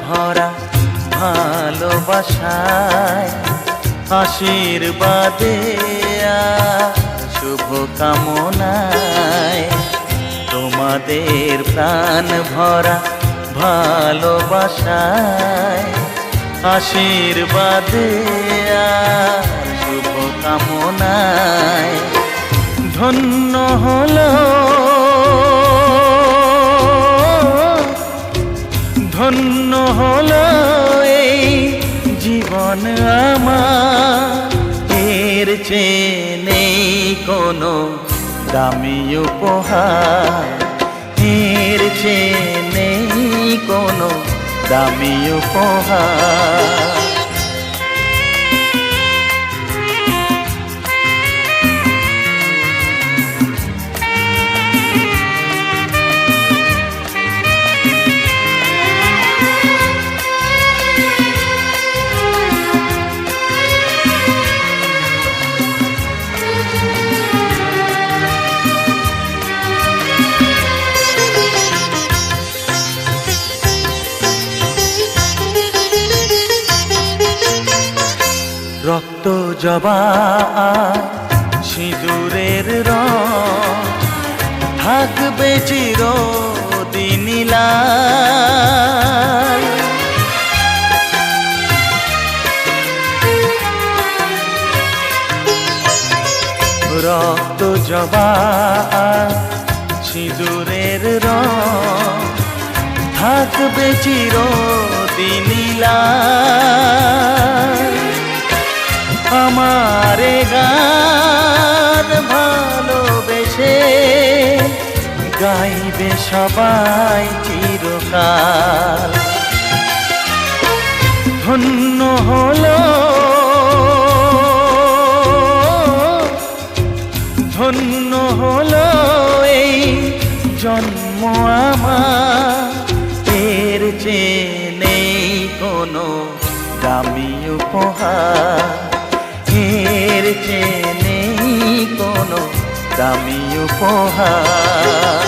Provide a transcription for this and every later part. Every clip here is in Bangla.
ভরা ভালোবাসায় আশীর্বাদে শুভ কামনায় তোমাদের প্রাণ ভরা ভালোবাসায় আশীর্বাদে শুভ কামনায় ধন্য হলো ধন্য হলো এই জীবন আমার, এর চেয়ে নেই কোনো দামি উপহার, এর চেয়ে নেই কোনো দামি উপহার। রক্ত জবা সিঁদুরের রং থাকবে চিরদিন লাল। রক্ত জবা সিঁদুরের রং থাকবে চিরদিন লাল। আমারে গান ভালোবেসে গাইবে সবাই চিরকাল। ধন্য হলো ধন্য হলো এই জন্ম আমার, এর চেয়ে নেই কোনো দামি উপহার, এর চেয়ে নেই কোনো দামি উপহার।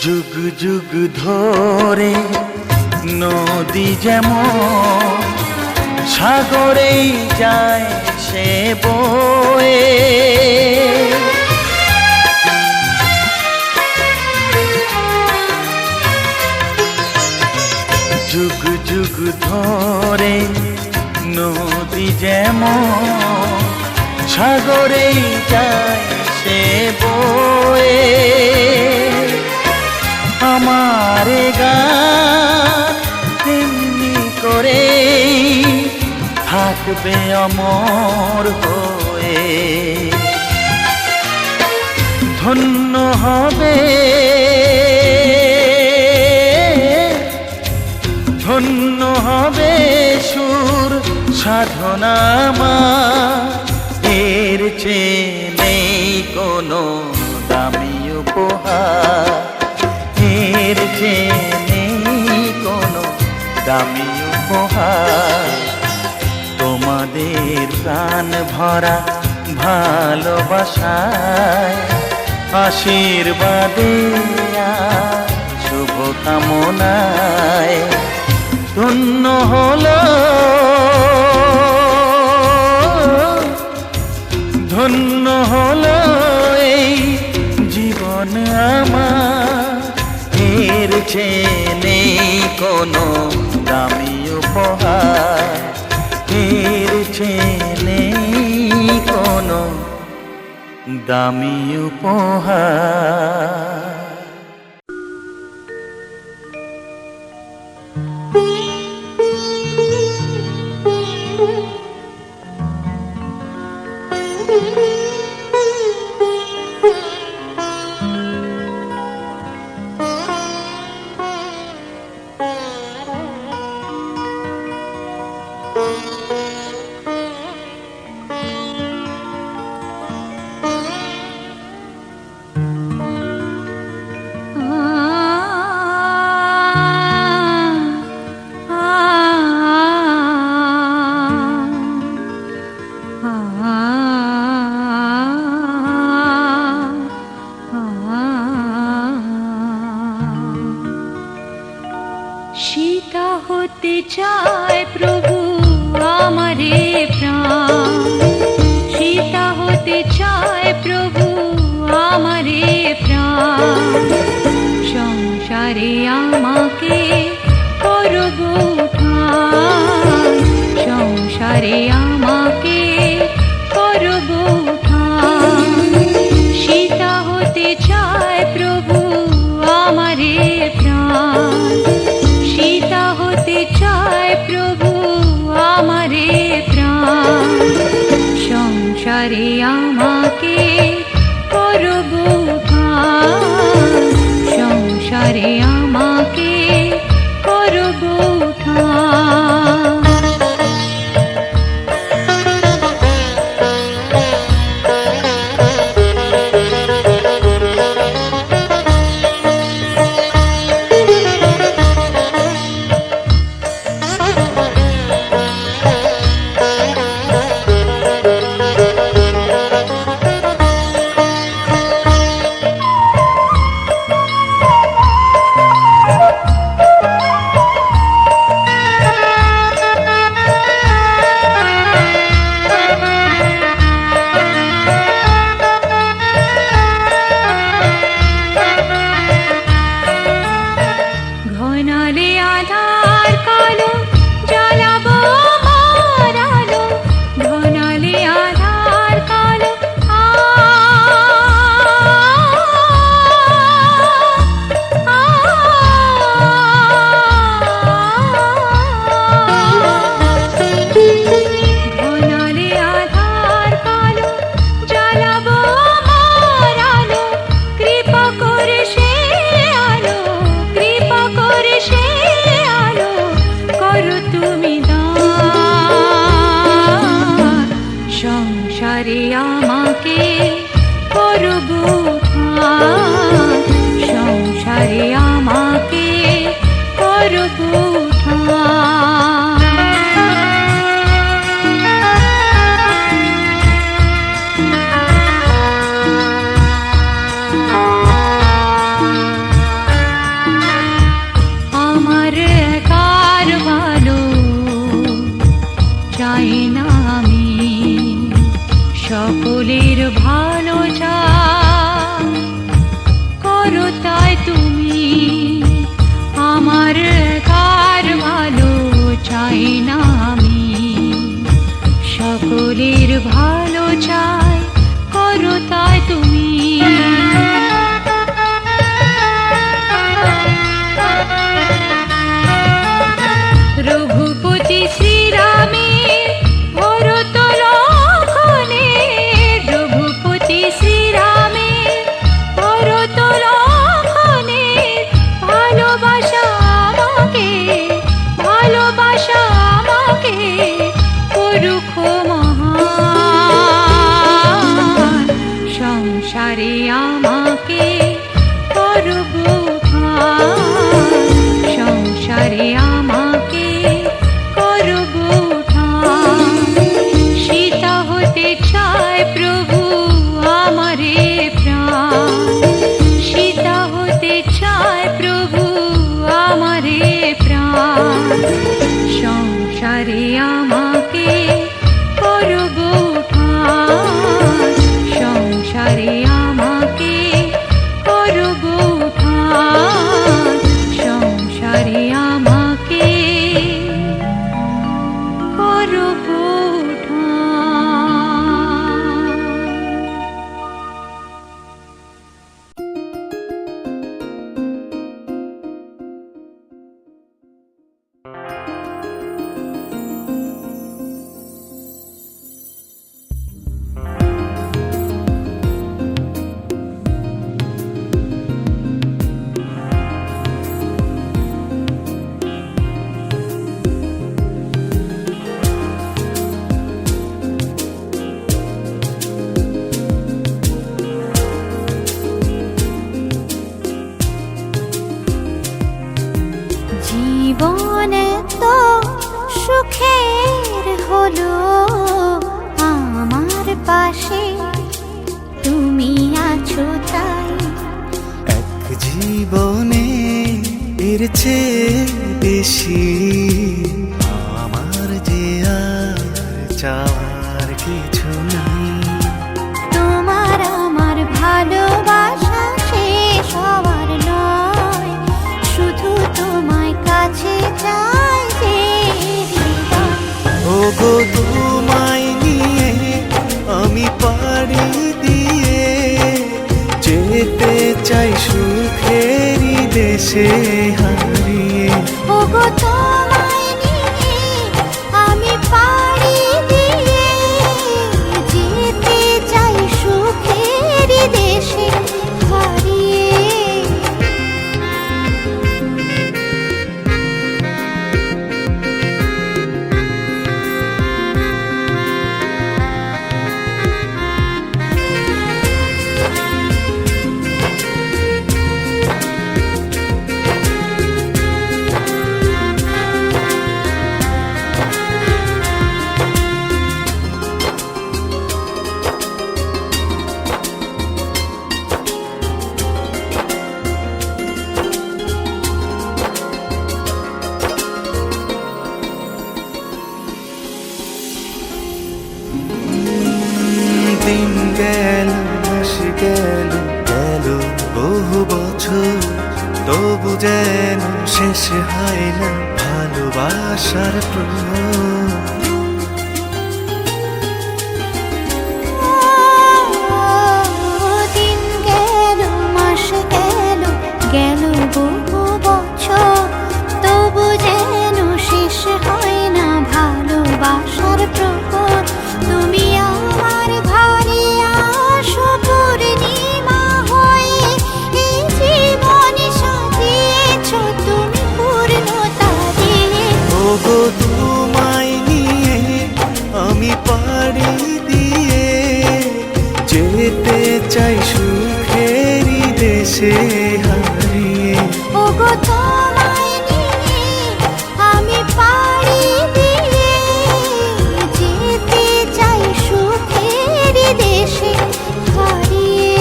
যুগ যুগ ধরে নদী যেমন সাগরেই যায় সে বয়ে, যুগ যুগ ধরে নদী যেমন সাগরেই যায় সে বয়ে। আমারে গান তেমনি করে থাকবে অমর হয়ে। ধন্য হবে ধন্য হবে সুর সাধনা আমার, এর চেয়ে নেই কোনো দামি উপহার, এর চেয়ে নেই কোনো দামি উপহার। তোমাদের প্রাণ ভরা ভালোবাসায় আশীর্বাদে শুভ কামনায় ধন্য হলো ধন্য হলো এই জীবন আমার, এর চেয়ে নেই কোনো দামি উপহার, এর চেয়ে নেই কোনো দামি উপহার। সংসারে আমাকে করব উঠান, সংসারে আমাকে করব উঠান। ঘনালে আধার কালো জ্বালাবো আমার আলো, ঘনালে আধার কালো ঘনালে আধার কালো জ্বালাবো আমার আলো, কৃপা করে সে আলো, কৃপা করে সে আলো করো তুমি দান, সংসারে আমাকে করব উঠান, সংসারে আমাকে করব উঠান। আমার একার ভালো চাই না আমি, সকলের ভালো চাই, করো তাই তুমি। আমার একার ভালো চাই না আমি, সকলের ভালো চাই, করো তাই তুমি। রঘুপতি শ্রীরামের ভরত লক্ষণে, রঘুপতি শ্রীরামের ভরত লক্ষণে ভালোবাসা আমাকে, ভালোবাসা আমাকে করুক মহান, সংসারে আমাকে করব উঠান, সংসারে আমাকে করব উঠান। সীতা হতে চায় প্রভু আমারে প্রাণ, সীতা হতে চায় প্রভু আমারে প্রাণ, সংসারে আমাকে করব উঠান, সংসারে আমাকে করব উঠান, সংসারে আমাকে করব উঠান। জীবন তো সুখের হলো আমার পাশে তুমি আছো তাই, এক জীবনে এর চেয়ে বেশি আমার যে আর চাওয়ার কিছু নাই। তোমার আমার ভালোবাসা শেষ হওয়ার নয়, শুধু তোমায় কাছে চাই যে হৃদয়। ওগো তোমায় নিয়ে আমি পাড়ি দিয়ে যেতে চাই সুখেরই দেশে হারিয়ে। ওগো তোমায় নিয়ে আমি পাড়ি দিয়ে যেতে দিন গেল মাস গেল গেল বহু বছর, তবু যেন শেষ হয় না ভালোবাসার প্রহর। দিন গেল মাস গেল গেল বহু বছর, তবু যেন শেষ হয় না ভালোবাসার প্রহর। তুমি আমার ঘরে আসো পূর্ণিমা হয়ে, এই জীবন সাজিয়েছ তুমি পূর্ণতা দিয়ে। ওগো তোমায় নিয়ে আমি পাড়ি দিয়ে যেতে চাই সুখেরই দেশে হারিয়ে। ওগো তোমায় নিয়ে আমি পাড়ি দিয়ে যেতে চাই সুখের দেশে হারিয়ে।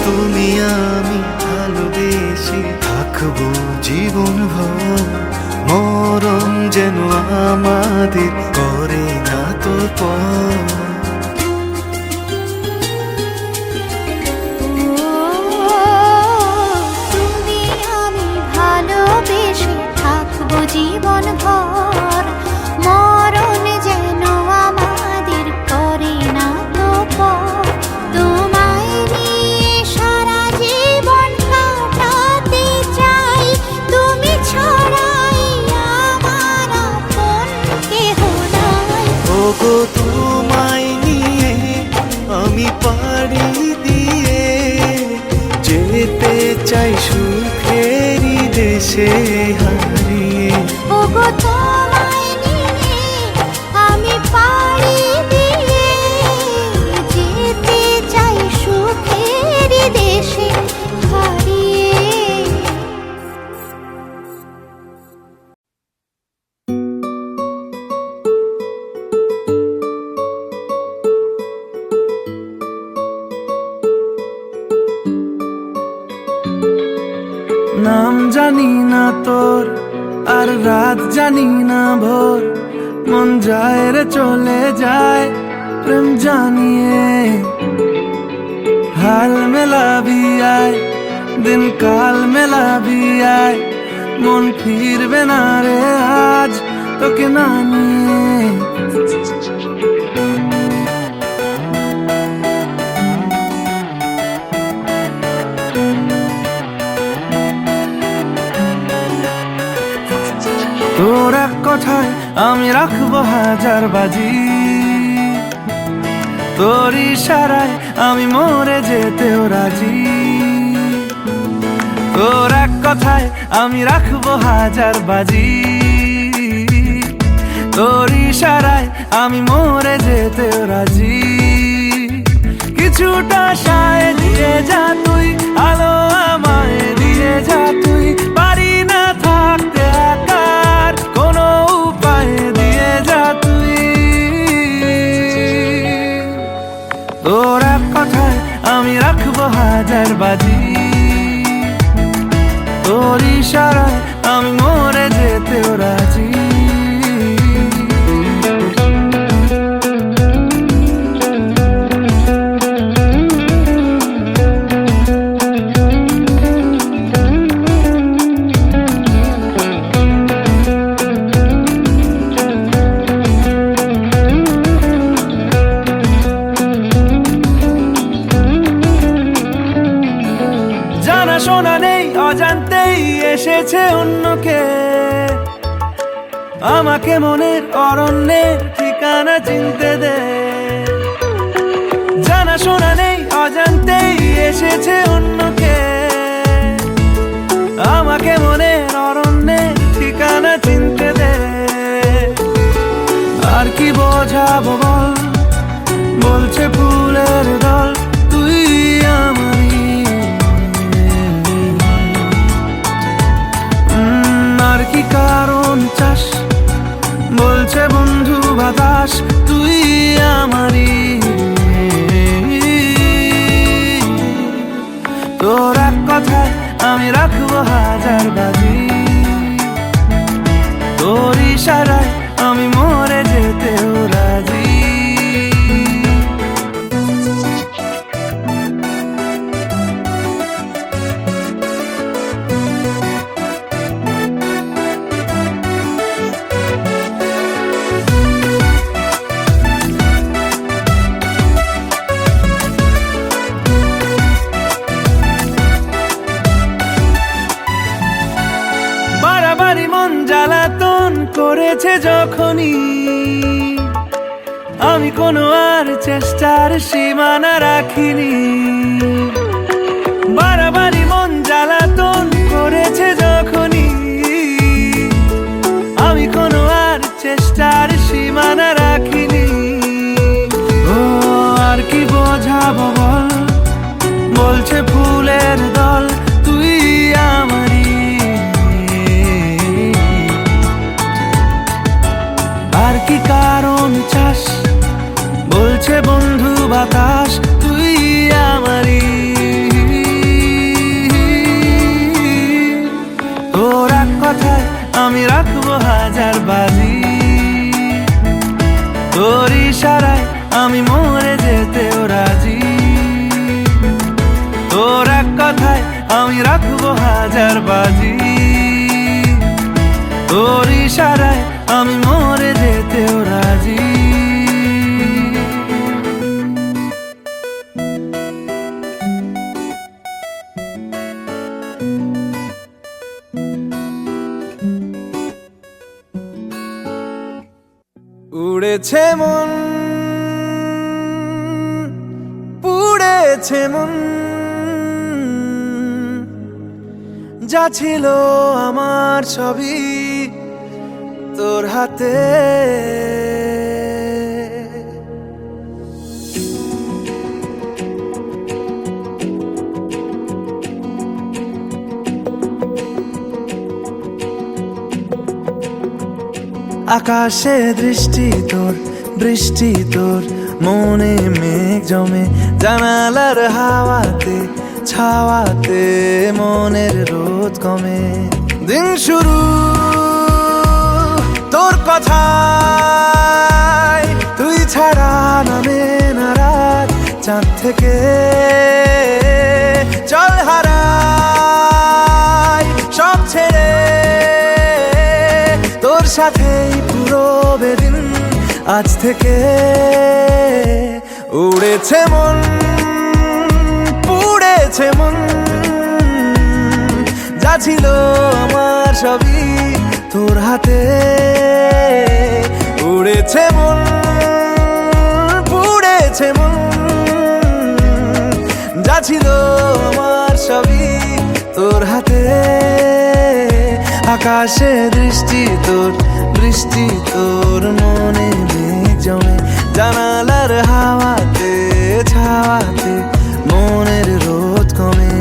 তুমি আমি ভালোবেসে থাকবো জীবন ভর, মরণ যেন আমাদের করে না তো পর। তুমি আমি ভালোবেসে থাকবো জীবন ভর, মরণ যেন আমাদের করে না তো পর। তোমায় নিয়ে সারা জীবন কাটাতে চাই, তুমি ছাড়াই আমার আপন কেহ নাই। ওগো তোমায় নিয়ে আমি পাড়ি দিয়ে যেতে চাই সুখেরই দেশে হারিয়ে। ওগো তোমায় নিয়ে আমি পাড়ি দিয়ে যেতে চাই সুখের দেশে হারিয়ে। নাম জানি না তোর আর রাত জানি না ভোর, মন যায় রে চলে যায় প্রেম জানিয়ে। হাল মেলাবি আয় দিন কাল মেলাবি আয়, মন ফিরবে না রে আজ তোকে না নিয়ে। তোর এক কথায় আমি রাখবো হাজার বাজি, তোর ইশারায় আমি মরে যেতেও রাজি। তোর এক কথায় আমি রাখবো হাজার বাজি, তোর ইশারায় আমি মরে যেতেও রাজি। কিছুটা সায় দিয়ে যা তুই, আলো আমায় দিয়ে যা তুই, পারি না থাকতে একার কোনো উপায় দিয়ে যা তুই। তোর এক কথায় আমি রাখবো হাজার বাজি, তোর ইশারায় আমি মরে যেতেও রাজি। শোনা নেই অজান্তেই এসেছে অন্যকে, আমাকে মনের অরণ্যের ঠিকানা চিনতে দে। জানা শোনা নেই অজান্তেই এসেছে অন্যকে, চাস, বলছে বন্ধু বাতাস তুই আমারই। তোর এক কথায় আমি রাখবো হাজার বাজি, তোর ইশারায় আমি মরে যেতেও রাজি। বাড়াবাড়ি মন জ্বালাতন করেছে যখনই, আমি কোনো আর চেষ্টার সীমানা রাখিনি। বাড়াবাড়ি মন জ্বালাতন করেছে যখনই, আমি কোনো আর চেষ্টার সীমানা রাখিনি। ও আর কি বোঝাবো বল, বলছে ফুলের দল তুই আমারই। আর কি কারণ চাস, বলছে বন্ধু বাতাস তুই আমারই। তোর এক কথায় আমি রাখবো হাজার বাজি, তোর ইশারায় আমি মরে যেতেও রাজি। তোর এক কথায় আমি রাখবো হাজার বাজি, তোর ইশারায় আমি মরে যেতেও রাজি। উড়েছে মন, পুড়েছে মন, যা ছিল আমার ছবি তোর হাতে। আকাশে দৃষ্টি তোর, বৃষ্টি তোর, মনে মেঘ জমে, জানালার হাওয়াতে ছাওয়াতে মনের রোদ কমে। দিন শুরু তোর কথায়, তুই ছাড়া নামে না রাত, চাঁদ থেকে চল হারাই সব ছেড়ে, তোর সাথেই পুরো বেদিন আজ থেকে। উড়েছে মন, পুড়েছে মন, যা ছিল আমার সবই তোর হাতে। উড়েছে মন, পুড়েছে মন, যা ছিল আমার সবই তোর হাতে। আকাশে দৃষ্টি তোর, বৃষ্টি তোর, মনে মেঘ জমে, জানালার হাওয়াতে ছাওয়াতে মনের রোদ কমে।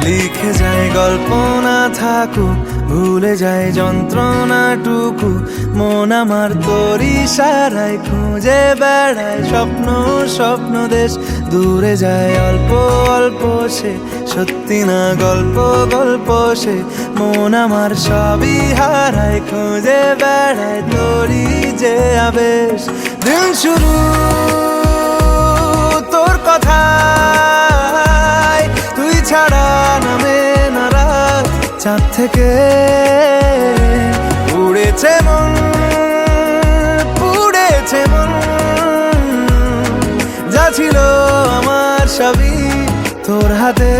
লিখে যায় গল্প না থাকুক, ভুলে যায় যন্ত্রণাটুকু, মন আমার তোর ইশারায় খুঁজে বেড়ায় স্বপ্ন স্বপ্ন দেশ। দূরে যায় অল্প অল্প সে, সত্যি না গল্প গল্প সে, মন আমার সবই হারায় খুঁজে বেড়ায় তোরই যে আবেশ। দিন শুরু তোর কথায়, তুই ছাড়া নামে না রাত, চাঁদ থেকে উড়েছে মন, পুড়েছে মন, যা ছিল আমার সবই তোর হাতে।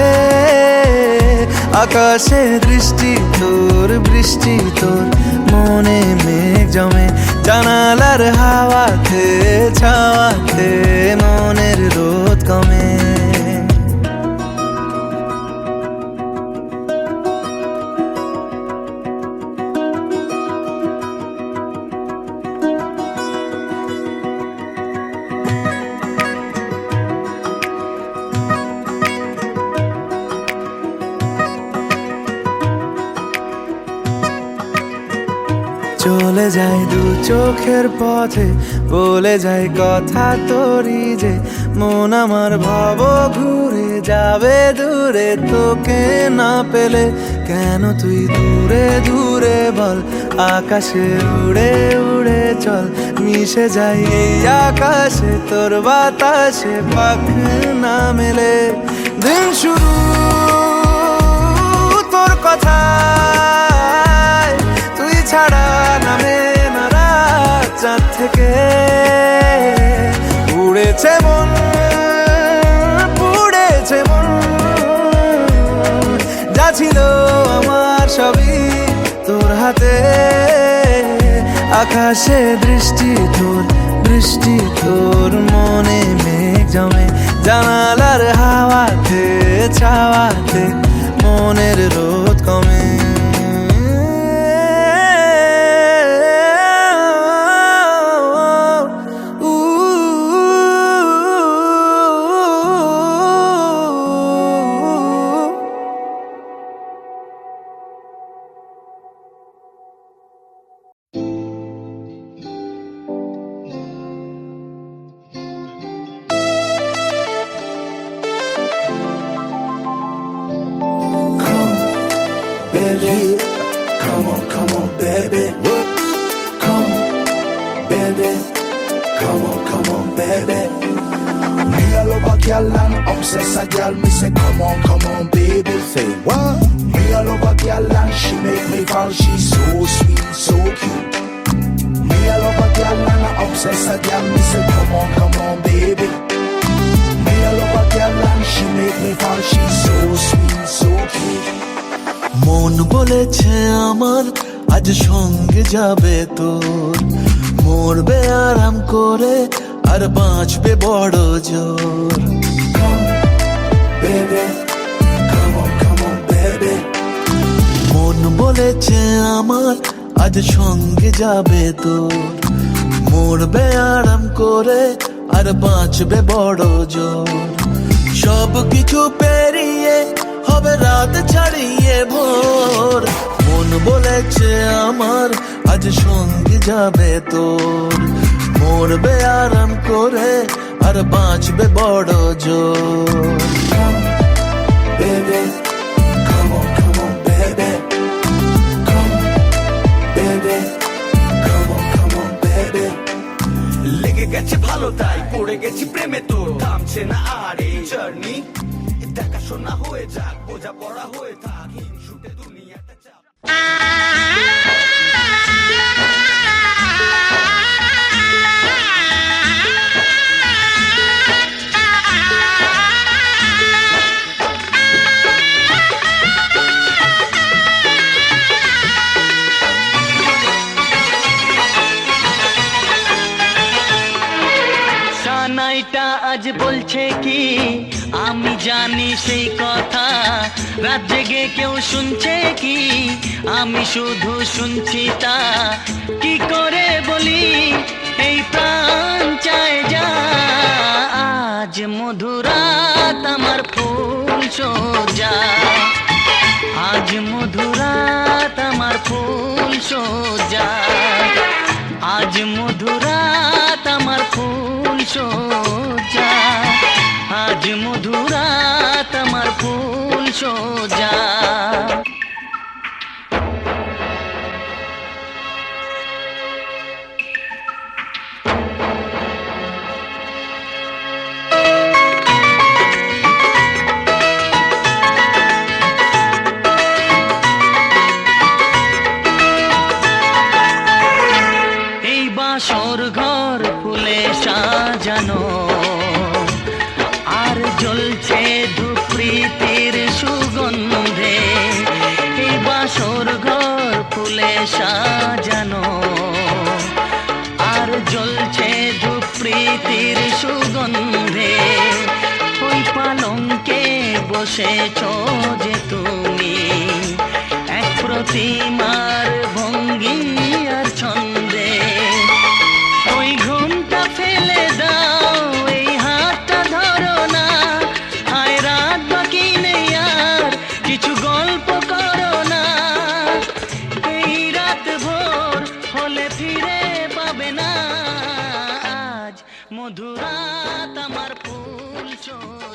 আকাশে দৃষ্টি তোর, বৃষ্টি তোর, মনে মেঘ জমে, জানালার হাওয়াতে ছাওয়াতে মনের রোদ কমে। চলে যায় দু চোখের পথে, বলে যায় কথা তোরই যে মন আমার ভাব ঘুরে যাবে দূরে তোকে না পেলে। কেন তুই দূরে দূরে বল, আকাশে উড়ে উড়ে চল, মিশে যাই এই আকাশে তোর বাতাসে পাখ না মেলে। দিন শুরু তোর কথা, তুই ছাড়া নামে না রাত, চাঁদ থেকে উড়েছে মন, পুড়েছে মন, যা ছিল আমার সবই তোর হাতে। আকাশে দৃষ্টি তোর, বৃষ্টি তোর, মনে মেঘ জমে জানালার হাওয়াতে, ছাওয়াতে মনের রোদ কমে। Baby, come on, baby. Come, baby. Come on, baby. Me all over girl and obsess a girl. Me say, come on, baby. Say what? Me all over girl and she make me fall. She's so sweet, so cute. Me all over girl and I obsess a girl. Me say, come on, baby. Me all over girl and she make me fall. She's so sweet, so cute. মন বলেছে আমার আজ সঙ্গে যাবে তোর, মরবে আরাম করে আর বাঁচবে বড় জোর। Come, baby. Come on, baby. মন বলেছে আমার আজ সঙ্গে যাবে তোর, মরবে আরাম করে আর বাঁচবে বড় জোর। সব কিছু পেরিয়ে হবে রাত ছাড়িয়ে ভোর, মন বলেছে আমার আজ সঙ্গে যাবে তোর, মরবে আরাম করে আর বাঁচবে বড় জোর। Come, baby. Come on, baby. Come, baby. Come on, baby. লেগে গেছে ভালো তাই পড়ে গেছি প্রেমে তোর, থামছে না আর এই জার্নি। দেখাশোনা হয়ে যাক, বোঝা পড়া হয়ে থাক, হিংসুটে দুনিয়াটা চাপ। সানাইটা আজ বলছে কি আমি জানি সেই কথা, রাত জেগে কেউ শুনছে কি আমি শুধু শুনছি তা। কি করে বলি এই প্রাণ চায় যা, আজ মধুরাত আমার ফুল সোজা, আজ মধুরাত আমার ফুল সোজা, আজ মধুরাত আমার ফুল সোজা, আজ মধুরাত আমার ফুল সোজা। এই বাসর ঘর ফুলে সাজানো আর জ্বলছে ধূপ প্রীতির সুগন্ধে, এই বাসর ঘর ফুলে সাজানো আর জ্বলছে ধূপ প্রীতির সুগন্ধে। ওই পালঙ্কে বসেছ যে তুমি এক প্রতিমার ভঙ্গি আর ছন্দে, ওই ঘুমটা ফেলে দাও এই হাতটা ধরো না, আয় রাত বাকি নেই আর কিছু গল্প করো না, এই রাত ভোর হলে মধুরাত আমার ফুল চোর